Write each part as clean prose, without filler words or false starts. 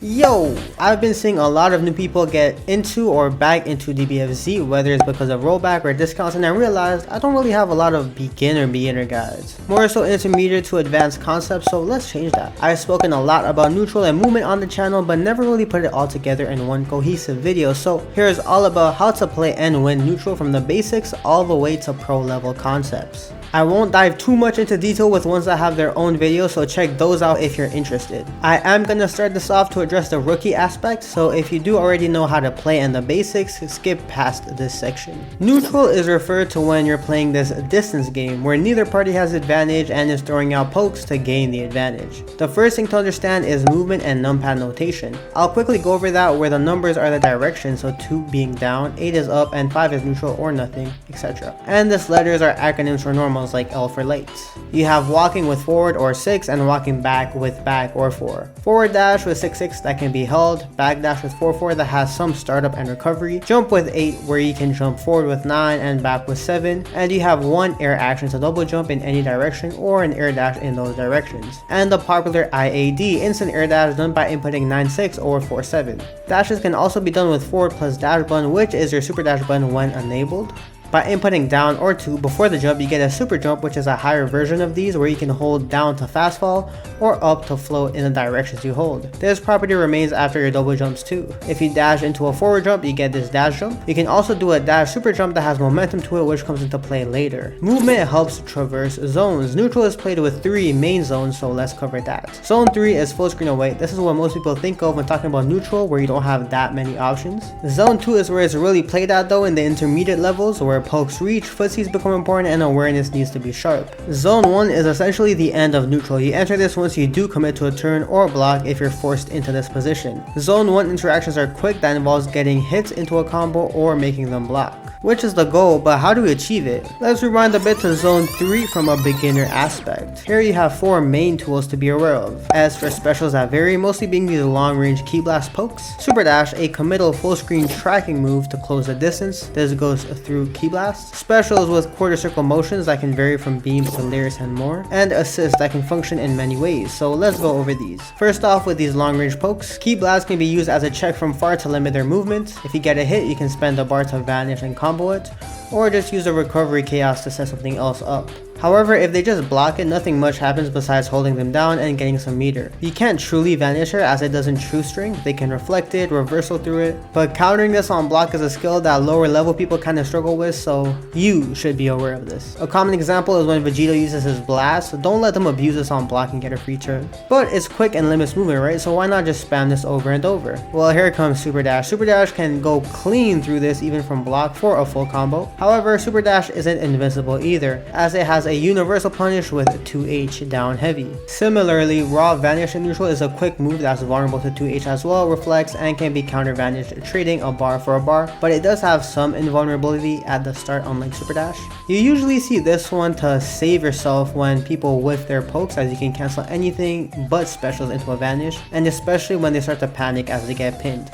Yo, I've been seeing a lot of new people get into or back into DBFZ, whether it's because of rollback or discounts, and I realized I don't really have a lot of beginner guides. More so intermediate to advanced concepts, so let's change that. I've spoken a lot about neutral and movement on the channel, but never really put it all together in one cohesive video, so here's all about how to play and win neutral from the basics all the way to pro level concepts. I won't dive too much into detail with ones that have their own videos, so check those out if you're interested. I am gonna start this off to address the rookie aspect, so if you do already know how to play and the basics, skip past this section. Neutral is referred to when you're playing this distance game where neither party has advantage and is throwing out pokes to gain the advantage. The first thing to understand is movement and numpad notation. I'll quickly go over that, where the numbers are the directions, so 2 being down, 8 is up, and 5 is neutral or nothing, etc. And these letters are acronyms for normal, like L for late. You have walking with forward or 6 and walking back with back or 4. Forward dash with 6-6 that can be held, back dash with 4-4 that has some startup and recovery, jump with 8 where you can jump forward with 9 and back with 7, and you have one air action to double jump in any direction or an air dash in those directions. And the popular IAD, instant air dash, done by inputting 9-6 or 4-7. Dashes can also be done with forward plus dash button, which is your super dash button when enabled. By inputting down or 2 before the jump, you get a super jump, which is a higher version of these where you can hold down to fast fall or up to float in the directions you hold. This property remains after your double jumps too. If you dash into a forward jump, you get this dash jump. You can also do a dash super jump that has momentum to it, which comes into play later. Movement helps traverse zones. Neutral is played with 3 main zones, so let's cover that. Zone 3 is full screen away. This is what most people think of when talking about neutral, where you don't have that many options. Zone 2 is where it's really played at though, in the intermediate levels, where pokes reach, footsies become important, and awareness needs to be sharp. Zone 1 is essentially the end of neutral. You enter this once you do commit to a turn or block if you're forced into this position. Zone 1 interactions are quick, that involves getting hits into a combo or making them block, which is the goal, but how do we achieve it? Let's rewind a bit to Zone 3 from a beginner aspect. Here you have 4 main tools to be aware of. As for specials that vary, mostly being these long range key blast pokes. Super dash, a committal full screen tracking move to close the distance. This goes through key blast. Specials with quarter circle motions that can vary from beams to layers and more. And assist that can function in many ways, so let's go over these. First off, with these long range pokes, key blasts can be used as a check from far to limit their movement. If you get a hit, you can spend a bar to vanish and combo it, or just use a recovery chaos to set something else up. However, if they just block it, nothing much happens besides holding them down and getting some meter. You can't truly vanish her as it doesn't true string. They can reflect it, reversal through it, but countering this on block is a skill that lower level people kind of struggle with, so you should be aware of this. A common example is when Vegeta uses his blast, so don't let them abuse this on block and get a free turn. But it's quick and limits movement, right? So why not just spam this over and over? Well, here comes Super Dash. Super Dash can go clean through this even from block for a full combo. However, Super Dash isn't invincible either, as it has a universal punish with 2H down heavy. Similarly, raw vanish in neutral is a quick move that's vulnerable to 2H as well, reflects, and can be counter vanished trading a bar for a bar, but it does have some invulnerability at the start, unlike Super Dash. You usually see this one to save yourself when people whiff their pokes, as you can cancel anything but specials into a vanish, and especially when they start to panic as they get pinned.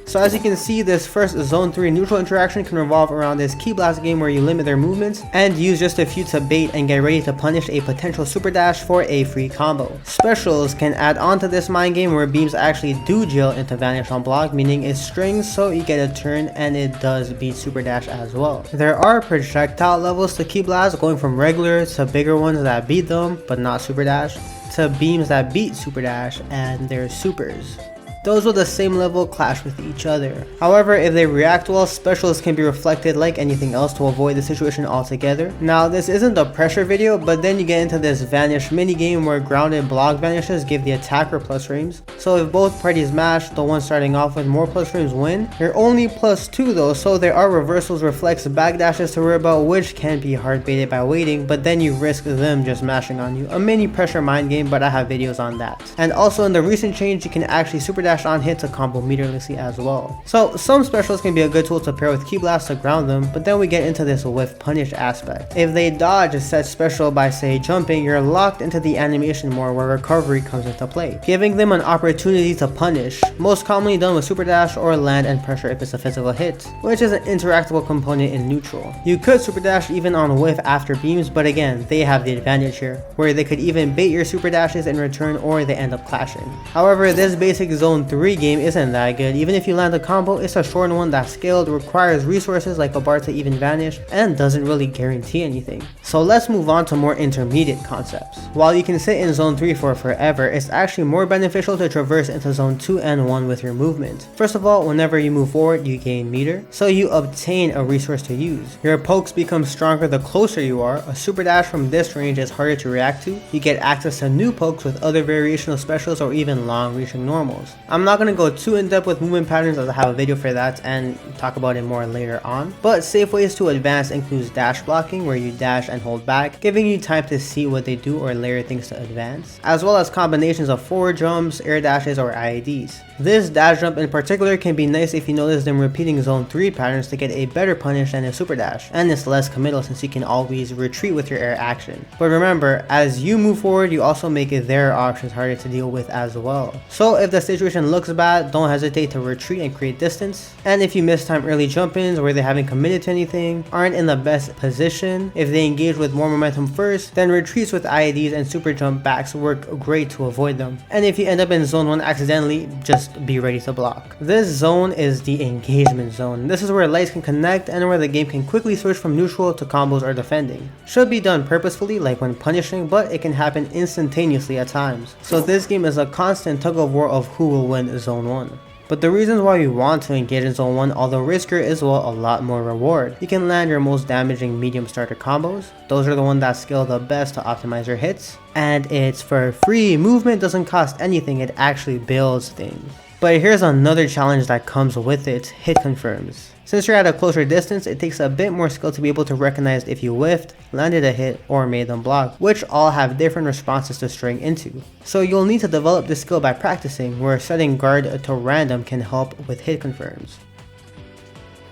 So as you can see, this first Zone 3 neutral interaction can revolve around this key blast game where you limit their movements and use just a few to bait and get ready to punish a potential super dash for a free combo. Specials can add on to this mind game where beams actually do jail into vanish on block, meaning it strings so you get a turn, and it does beat super dash as well. There are projectile levels to key blast, going from regular to bigger ones that beat them but not super dash, to beams that beat super dash and their supers. Those with the same level clash with each other. However, if they react well, specials can be reflected like anything else to avoid the situation altogether. Now, this isn't a pressure video, but then you get into this vanish minigame where grounded block vanishes give the attacker plus frames. So if both parties match, the one starting off with more plus frames win. You're only +2 though, so there are reversals, reflects, backdashes to worry about, which can be hard baited by waiting, but then you risk them just mashing on you. A mini pressure mind game, but I have videos on that. And also in the recent change, you can actually super dash dash on hit to combo meterlessly as well. So some specials can be a good tool to pair with Ki Blast to ground them, but then we get into this whiff punish aspect. If they dodge a set special by say jumping, you're locked into the animation mode where recovery comes into play, giving them an opportunity to punish, most commonly done with super dash or land and pressure if it's a physical hit, which is an interactable component in neutral. You could super dash even on whiff after beams, but again, they have the advantage here, where they could even bait your super dashes in return or they end up clashing. However, this basic zone 3 game isn't that good. Even if you land a combo, it's a short one that's scaled, requires resources like a bar to even vanish, and doesn't really guarantee anything. So let's move on to more intermediate concepts. While you can sit in zone 3 for forever, it's actually more beneficial to traverse into zone 2 and 1 with your movement. First of all, whenever you move forward, you gain meter, so you obtain a resource to use. Your pokes become stronger the closer you are. A super dash from this range is harder to react to. You get access to new pokes with other variational specials or even long reaching normals. I'm not going to go too in depth with movement patterns as I have a video for that and talk about it more later on, but safe ways to advance includes dash blocking, where you dash and hold back, giving you time to see what they do or layer things to advance, as well as combinations of forward jumps, air dashes, or IEDs. This dash jump in particular can be nice if you notice them repeating zone 3 patterns to get a better punish than a super dash, and it's less committal since you can always retreat with your air action. But remember, as you move forward, you also make their options harder to deal with as well. So if the situation looks bad, don't hesitate to retreat and create distance. And if you miss time early jump-ins where they haven't committed to anything, aren't in the best position, if they engage with more momentum first, then retreats with IEDs and super jump backs work great to avoid them. And if you end up in zone 1 accidentally, just be ready to block. This zone is the engagement zone. This is where lights can connect and where the game can quickly switch from neutral to combos or defending. Should be done purposefully like when punishing, but it can happen instantaneously at times. So this game is a constant tug of war of who will win zone 1. But the reasons why you want to engage in zone 1, although riskier, is well a lot more reward. You can land your most damaging medium starter combos. Those are the ones that scale the best to optimize your hits. And it's for free. Movement doesn't cost anything, it actually builds things. But here's another challenge that comes with it: Hitconfirms. Since you're at a closer distance, it takes a bit more skill to be able to recognize if you whiffed, landed a hit, or made them block, which all have different responses to straying into. So you'll need to develop this skill by practicing, where setting guard to random can help with Hitconfirms.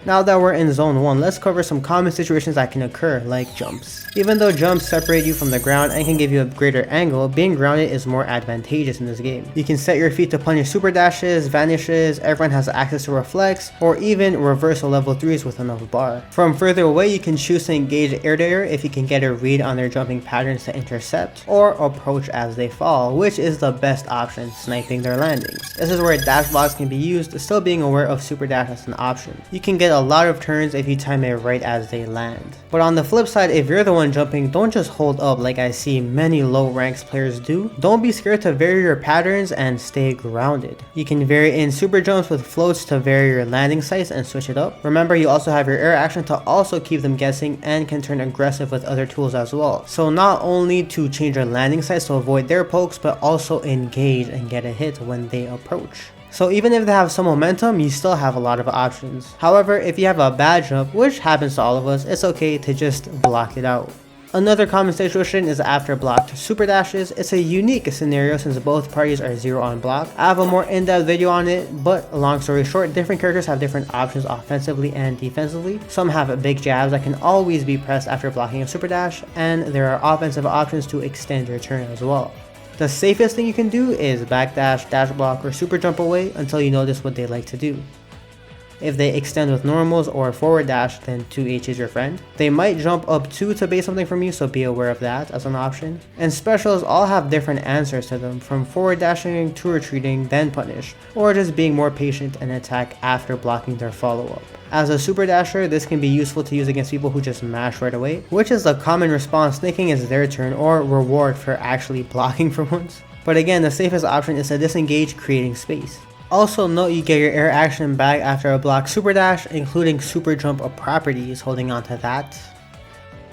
Now that we're in zone 1, let's cover some common situations that can occur, like jumps. Even though jumps separate you from the ground and can give you a greater angle, being grounded is more advantageous in this game. You can set your feet to punish super dashes, vanishes, everyone has access to reflex, or even reversal level 3s with enough bar. From further away, you can choose to engage air to air if you can get a read on their jumping patterns to intercept, or approach as they fall, which is the best option, sniping their landings. This is where dash blocks can be used, still being aware of super dash as an option. You can get a lot of turns if you time it right as they land. But on the flip side, if you're the one jumping, don't just hold up like I see many low ranks players do. Don't be scared to vary your patterns and stay grounded. You can vary in super jumps with floats to vary your landing sites and switch it up. Remember, you also have your air action to also keep them guessing and can turn aggressive with other tools as well. So not only to change your landing sites to avoid their pokes, but also engage and get a hit when they approach. So even if they have some momentum, you still have a lot of options. However, if you have a bad jump, which happens to all of us, it's okay to just block it out. Another common situation is after blocked super dashes. It's a unique scenario since both parties are 0 on block. I have a more in-depth video on it, but long story short, different characters have different options offensively and defensively. Some have big jabs that can always be pressed after blocking a super dash, and there are offensive options to extend your turn as well. The safest thing you can do is backdash, dash block, or super jump away until you notice what they like to do. If they extend with normals or forward dash, then 2H is your friend. They might jump up 2 to bait something from you, so be aware of that as an option. And specials all have different answers to them, from forward dashing to retreating, then punish, or just being more patient and attack after blocking their follow-up. As a super dasher, this can be useful to use against people who just mash right away, which is the common response thinking it's their turn or reward for actually blocking for once. But again, the safest option is to disengage, creating space. Also note you get your air action back after a block super dash, including super jump properties, holding on to that.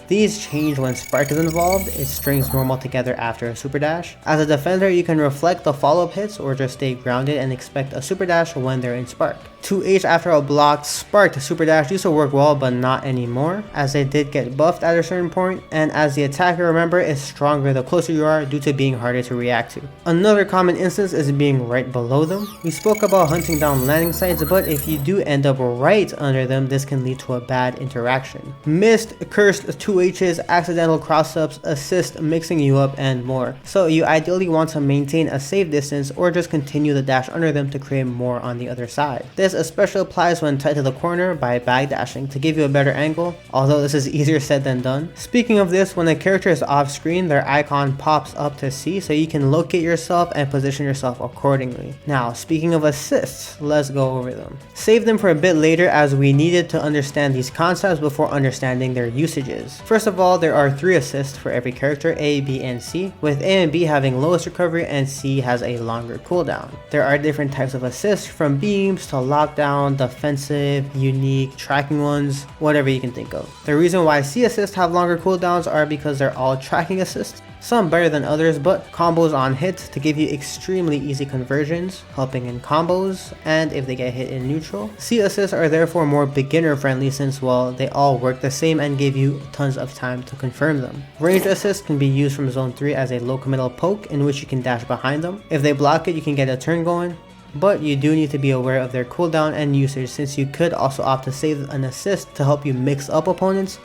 These change when spark is involved. It strings normal together after a super dash. As a defender, you can reflect the follow-up hits or just stay grounded and expect a super dash when they're in spark. 2H after a block sparked super dash used to work well, but not anymore, as it did get buffed at a certain point, and as the attacker, remember, is stronger the closer you are due to being harder to react to. Another common instance is being right below them. We spoke about hunting down landing sites, but if you do end up right under them, this can lead to a bad interaction. Missed, cursed 2Hs, accidental cross-ups, assist, mixing you up, and more. So you ideally want to maintain a safe distance or just continue the dash under them to create more on the other side. This especially applies when tight to the corner by backdashing to give you a better angle, although this is easier said than done. Speaking of this, when a character is off screen, their icon pops up to see, so you can locate yourself and position yourself accordingly. Now, speaking of assists, let's go over them. Save them for a bit later, as we needed to understand these concepts before understanding their usages. First of all, there are 3 assists for every character, A, B, and C, with A and B having lowest recovery and C has a longer cooldown. There are different types of assists, from beams to lockdown, defensive, unique, tracking ones, whatever you can think of. The reason why C assists have longer cooldowns are because they're all tracking assists, some better than others, but combos on hits to give you extremely easy conversions, helping in combos, and if they get hit in neutral. C assists are therefore more beginner friendly since, well, they all work the same and give you tons of time to confirm them. Ranged assists can be used from zone 3 as a low committal poke in which you can dash behind them. If they block it, you can get a turn going, but you do need to be aware of their cooldown and usage, since you could also opt to save an assist to help you mix up opponents,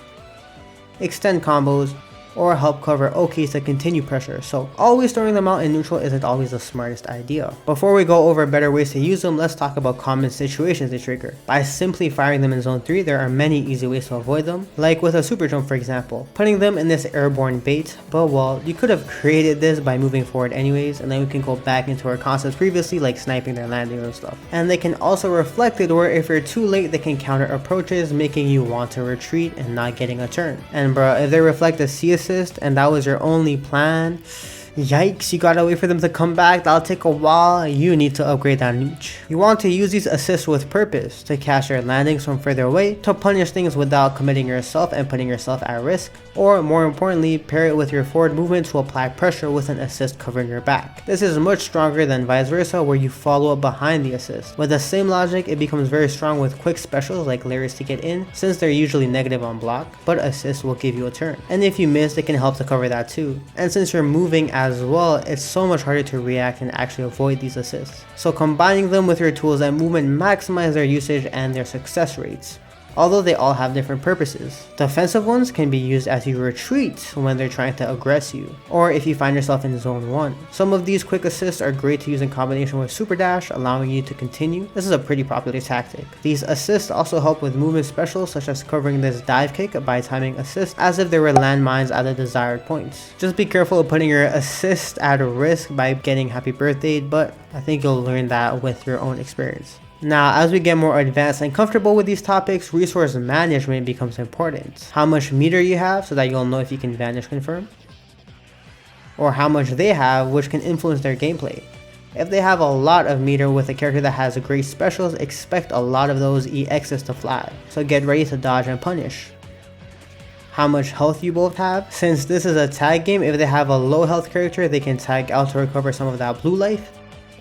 extend combos, or help cover OKs to continue pressure, so always throwing them out in neutral isn't always the smartest idea. Before we go over better ways to use them, let's talk about common situations they trigger. By simply firing them in zone 3, there are many easy ways to avoid them, like with a super jump for example, putting them in this airborne bait, but well, you could have created this by moving forward anyways, and then we can go back into our concepts previously, like sniping their landings and stuff. And they can also reflect it, where if you're too late, they can counter approaches, making you want to retreat and not getting a turn. And bruh, if they reflect a C assist and that was your only plan, yikes, you gotta wait for them to come back, that'll take a while, you need to upgrade that nooch. You want to use these assists with purpose, to catch your landings from further away, to punish things without committing yourself and putting yourself at risk, or more importantly, pair it with your forward movement to apply pressure with an assist covering your back. This is much stronger than vice versa, where you follow up behind the assist. With the same logic, it becomes very strong with quick specials like layers to get in, since they're usually negative on block, but assist will give you a turn. And if you miss, it can help to cover that too. And since you're moving as well, it's so much harder to react and actually avoid these assists. So combining them with your tools and movement maximize their usage and their success rates, although they all have different purposes. Defensive ones can be used as you retreat when they're trying to aggress you, or if you find yourself in zone 1. Some of these quick assists are great to use in combination with super dash, allowing you to continue. This is a pretty popular tactic. These assists also help with movement specials, such as covering this dive kick by timing assists as if there were landmines at the desired points. Just be careful of putting your assist at risk by getting happy birthday, but I think you'll learn that with your own experience. Now, as we get more advanced and comfortable with these topics, resource management becomes important. How much meter you have, so that you'll know if you can vanish confirm, or how much they have, which can influence their gameplay. If they have a lot of meter with a character that has great specials, expect a lot of those EXs to fly, so get ready to dodge and punish. How much health you both have. Since this is a tag game, if they have a low health character, they can tag out to recover some of that blue life,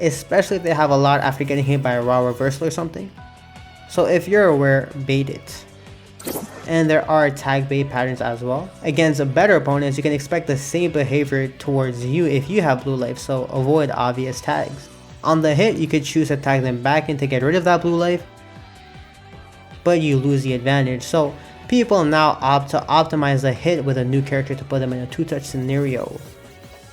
especially if they have a lot after getting hit by a raw reversal or something. So if you're aware, bait it. And there are tag bait patterns as well. Against better opponents, you can expect the same behavior towards you if you have blue life, so avoid obvious tags. On the hit, you could choose to tag them back in to get rid of that blue life, but you lose the advantage. So people now opt to optimize the hit with a new character to put them in a 2-touch scenario.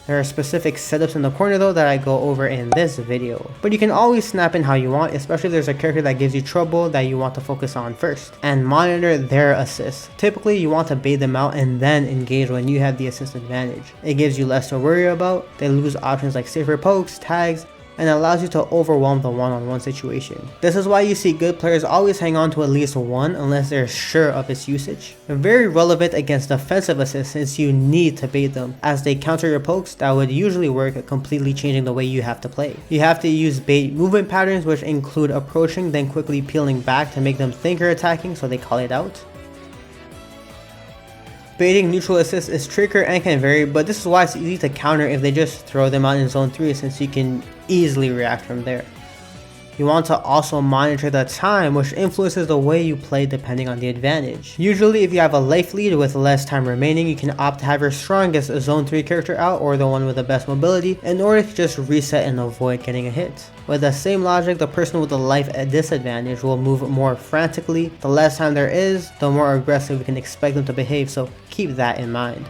There are specific setups in the corner though that I go over in this video, but you can always snap in how you want, especially if there's a character that gives you trouble that you want to focus on first, and monitor their assists. Typically you want to bait them out and then engage when you have the assist advantage. It gives you less to worry about, they lose options like safer pokes, tags, and allows you to overwhelm the one-on-one situation. This is why you see good players always hang on to at least one unless they're sure of its usage. Very relevant against defensive assists since you need to bait them, as they counter your pokes that would usually work, completely changing the way you have to play. You have to use bait movement patterns, which include approaching then quickly peeling back to make them think you're attacking, so they call it out. Baiting neutral assists is trickier and can vary, but this is why it's easy to counter if they just throw them out in zone 3, since you can easily react from there. You want to also monitor the time, which influences the way you play depending on the advantage. Usually if you have a life lead with less time remaining, you can opt to have your strongest zone 3 character out or the one with the best mobility in order to just reset and avoid getting a hit. With the same logic, the person with the life disadvantage will move more frantically. The less time there is, the more aggressive we can expect them to behave, so keep that in mind.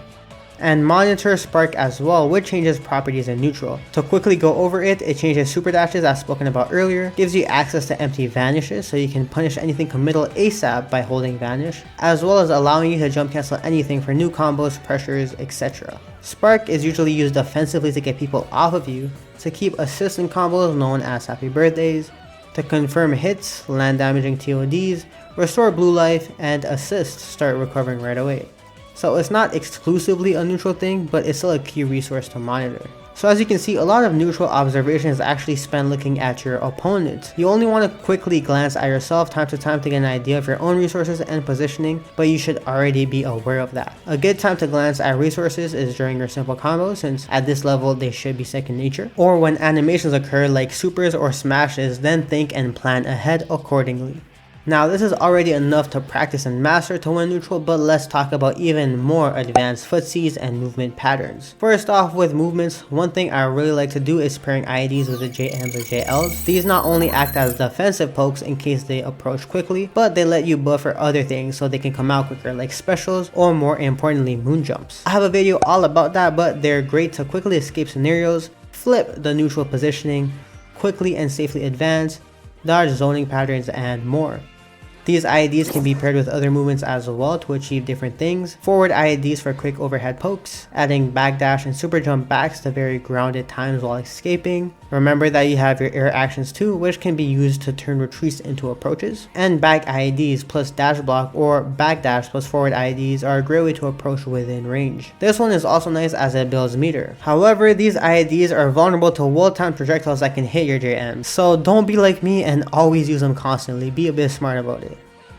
And monitor Spark as well, which changes properties in neutral. To quickly go over it, it changes super dashes as spoken about earlier, gives you access to empty vanishes so you can punish anything committal ASAP by holding vanish, as well as allowing you to jump cancel anything for new combos, pressures, etc. Spark is usually used offensively to get people off of you, to keep assistant combos known as happy birthdays, to confirm hits, land damaging TODs, restore blue life, and assist start recovering right away. So it's not exclusively a neutral thing, but it's still a key resource to monitor. So as you can see, a lot of neutral observation is actually spent looking at your opponent. You only want to quickly glance at yourself time to time to get an idea of your own resources and positioning, but you should already be aware of that. A good time to glance at resources is during your simple combos, since at this level they should be second nature, or when animations occur like supers or smashes, then think and plan ahead accordingly. Now this is already enough to practice and master to win neutral, but let's talk about even more advanced footsies and movement patterns. First off, with movements, one thing I really like to do is pairing IEDs with the JMs or JLs. These not only act as defensive pokes in case they approach quickly, but they let you buffer other things so they can come out quicker, like specials or more importantly moon jumps. I have a video all about that, but they're great to quickly escape scenarios, flip the neutral positioning, quickly and safely advance, dodge zoning patterns, and more. These IEDs can be paired with other movements as well to achieve different things. Forward IEDs for quick overhead pokes, adding backdash and super jump backs to very grounded times while escaping. Remember that you have your air actions too, which can be used to turn retreats into approaches. And back IEDs plus dash block or backdash plus forward IEDs are a great way to approach within range. This one is also nice as it builds meter. However, these IEDs are vulnerable to well-timed projectiles that can hit your JMs, so don't be like me and always use them constantly. Be a bit smart about it.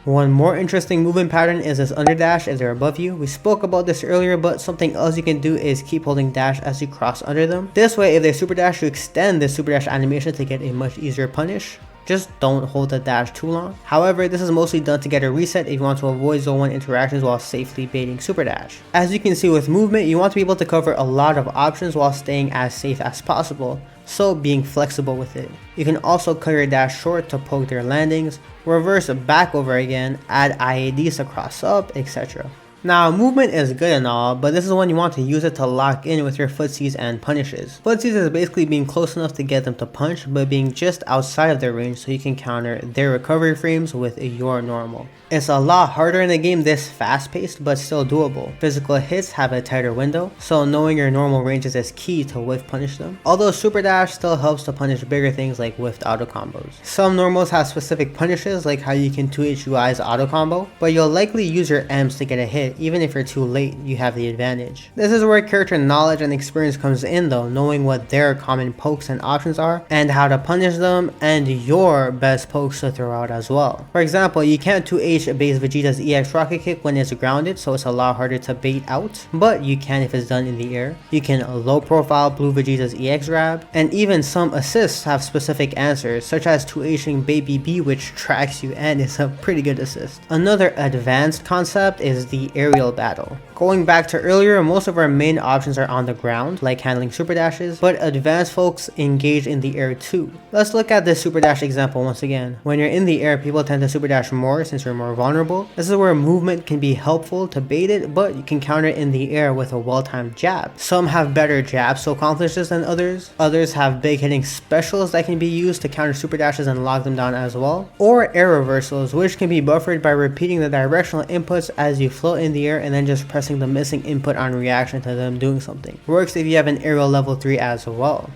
One more interesting movement pattern is this underdash if they're above you. We spoke about this earlier, but something else you can do is keep holding dash as you cross under them. This way, if they super dash, you extend the super dash animation to get a much easier punish. Just don't hold the dash too long. However, this is mostly done to get a reset if you want to avoid zone 1 interactions while safely baiting super dash. As you can see with movement, you want to be able to cover a lot of options while staying as safe as possible, so being flexible with it. You can also cut your dash short to poke their landings, reverse back over again, add IEDs to cross up, etc. Now, movement is good and all, but this is when you want to use it to lock in with your footsies and punishes. Footsies is basically being close enough to get them to punch, but being just outside of their range so you can counter their recovery frames with your normal. It's a lot harder in a game this fast paced, but still doable. Physical hits have a tighter window, so knowing your normal ranges is key to whiff punish them. Although super dash still helps to punish bigger things like whiffed auto combos. Some normals have specific punishes like how you can 2H UI's auto combo, but you'll likely use your M's to get a hit. Even if you're too late, you have the advantage. This is where character knowledge and experience comes in though, knowing what their common pokes and options are, and how to punish them, and your best pokes to throw out as well. For example, you can't 2H base Vegeta's EX rocket kick when it's grounded, so it's a lot harder to bait out, but you can if it's done in the air. You can low profile blue Vegeta's EX grab, and even some assists have specific answers, such as 2Hing Baby B, which tracks you and is a pretty good assist. Another advanced concept is the aerial battle. Going back to earlier, most of our main options are on the ground, like handling super dashes, but advanced folks engage in the air too. Let's look at this super dash example once again. When you're in the air, people tend to super dash more since you're more vulnerable. This is where movement can be helpful to bait it, but you can counter it in the air with a well-timed jab. Some have better jab so accomplishes than others. Others have big hitting specials that can be used to counter super dashes and lock them down as well. Or air reversals, which can be buffered by repeating the directional inputs as you float in the air and then just pressing the missing input on reaction to them doing something. Works if you have an aerial level 3 as well.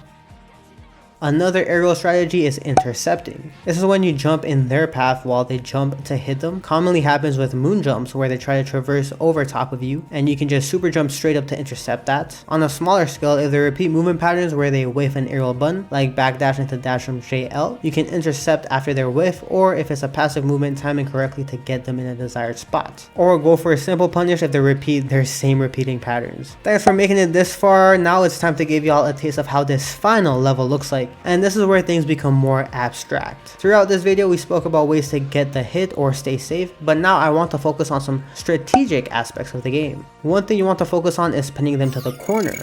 Another aerial strategy is intercepting. This is when you jump in their path while they jump to hit them. Commonly happens with moon jumps where they try to traverse over top of you and you can just super jump straight up to intercept that. On a smaller scale, if they repeat movement patterns where they whiff an aerial button, like backdash into dash from JL, you can intercept after their whiff, or if it's a passive movement, timing correctly to get them in a desired spot. Or go for a simple punish if they repeat their same repeating patterns. Thanks for making it this far. Now it's time to give y'all a taste of how this final level looks like. like, and this is where things become more abstract. Throughout this video we spoke about ways to get the hit or stay safe, but now I want to focus on some strategic aspects of the game. One thing you want to focus on is pinning them to the corner.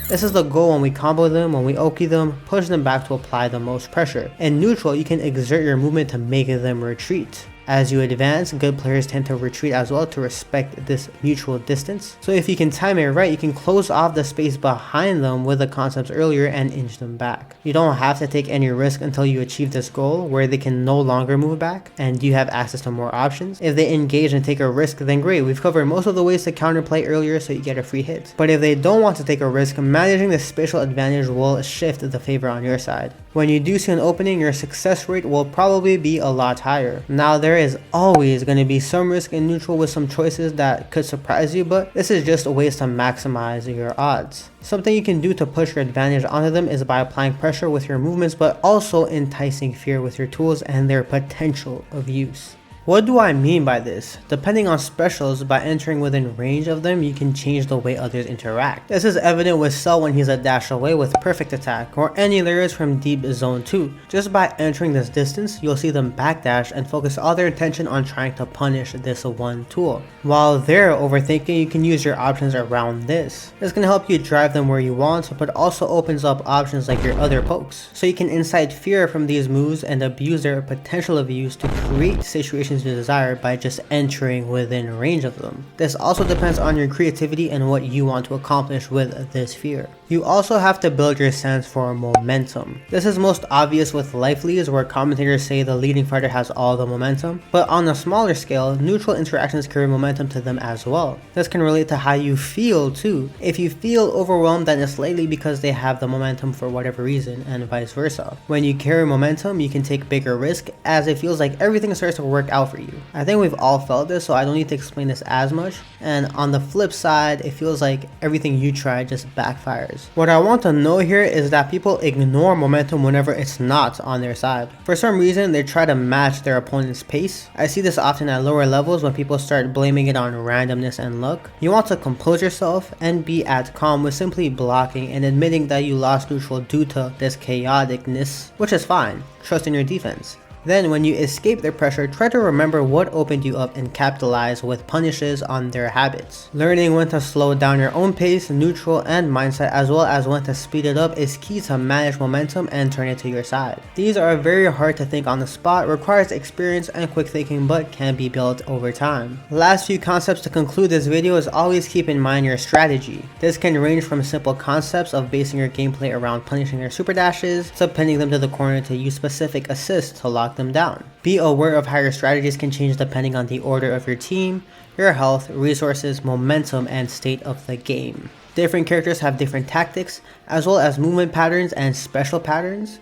This is the goal when we combo them, when we oki them, push them back to apply the most pressure. In neutral, you can exert your movement to make them retreat. As you advance, good players tend to retreat as well to respect this mutual distance. So if you can time it right, you can close off the space behind them with the concepts earlier and inch them back. You don't have to take any risk until you achieve this goal where they can no longer move back and you have access to more options. If they engage and take a risk, then great, we've covered most of the ways to counterplay earlier so you get a free hit. But if they don't want to take a risk, managing the spatial advantage will shift the favor on your side. When you do see an opening, your success rate will probably be a lot higher. Now there is always going to be some risk in neutral with some choices that could surprise you, but this is just ways to maximize your odds. Something you can do to push your advantage onto them is by applying pressure with your movements, but also enticing fear with your tools and their potential of use. What do I mean by this? Depending on specials, by entering within range of them, you can change the way others interact. This is evident with Cell when he's a dash away with perfect attack, or any layers from deep zone 2. Just by entering this distance, you'll see them backdash and focus all their attention on trying to punish this one tool. While they're overthinking, you can use your options around this. This can help you drive them where you want, but also opens up options like your other pokes. So you can incite fear from these moves and abuse their potential of use to create situations you desire by just entering within range of them. This also depends on your creativity and what you want to accomplish with this fear. You also have to build your sense for momentum. This is most obvious with livelies where commentators say the leading fighter has all the momentum, but on a smaller scale, neutral interactions carry momentum to them as well. This can relate to how you feel too. If you feel overwhelmed, then it's likely because they have the momentum for whatever reason, and vice versa. When you carry momentum, you can take bigger risk as it feels like everything starts to work out for you. I think we've all felt this, so I don't need to explain this as much. And on the flip side, it feels like everything you try just backfires. What I want to know here is that people ignore momentum whenever it's not on their side. For some reason, they try to match their opponent's pace. I see this often at lower levels when people start blaming it on randomness and luck. You want to compose yourself and be at calm with simply blocking and admitting that you lost neutral due to this chaoticness, which is fine. Trust in your defense. Then when you escape their pressure, try to remember what opened you up and capitalize with punishes on their habits. Learning when to slow down your own pace, neutral, and mindset, as well as when to speed it up is key to manage momentum and turn it to your side. These are very hard to think on the spot, requires experience and quick thinking, but can be built over time. Last few concepts to conclude this video is always keep in mind your strategy. This can range from simple concepts of basing your gameplay around punishing their super dashes, to pinning them to the corner to use specific assists to lock them down. Be aware of how your strategies can change depending on the order of your team, your health, resources, momentum, and state of the game. Different characters have different tactics, as well as movement patterns and special patterns.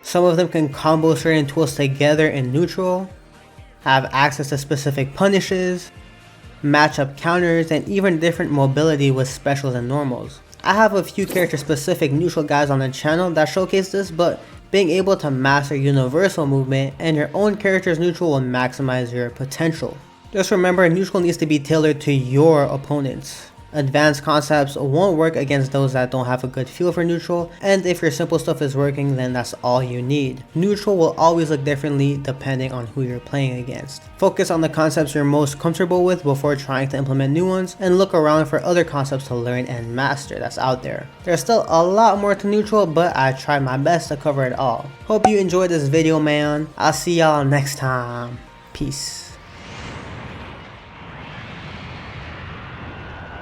Some of them can combo certain tools together in neutral, have access to specific punishes, matchup counters, and even different mobility with specials and normals. I have a few character specific neutral guys on the channel that showcase this, but being able to master universal movement and your own character's neutral will maximize your potential. Just remember, neutral needs to be tailored to your opponents. Advanced concepts won't work against those that don't have a good feel for neutral, and if your simple stuff is working, then that's all you need. Neutral will always look differently depending on who you're playing against. Focus on the concepts you're most comfortable with before trying to implement new ones, and look around for other concepts to learn and master that's out there. There's still a lot more to neutral, but I tried my best to cover it all. Hope you enjoyed this video, man. I'll see y'all next time. Peace.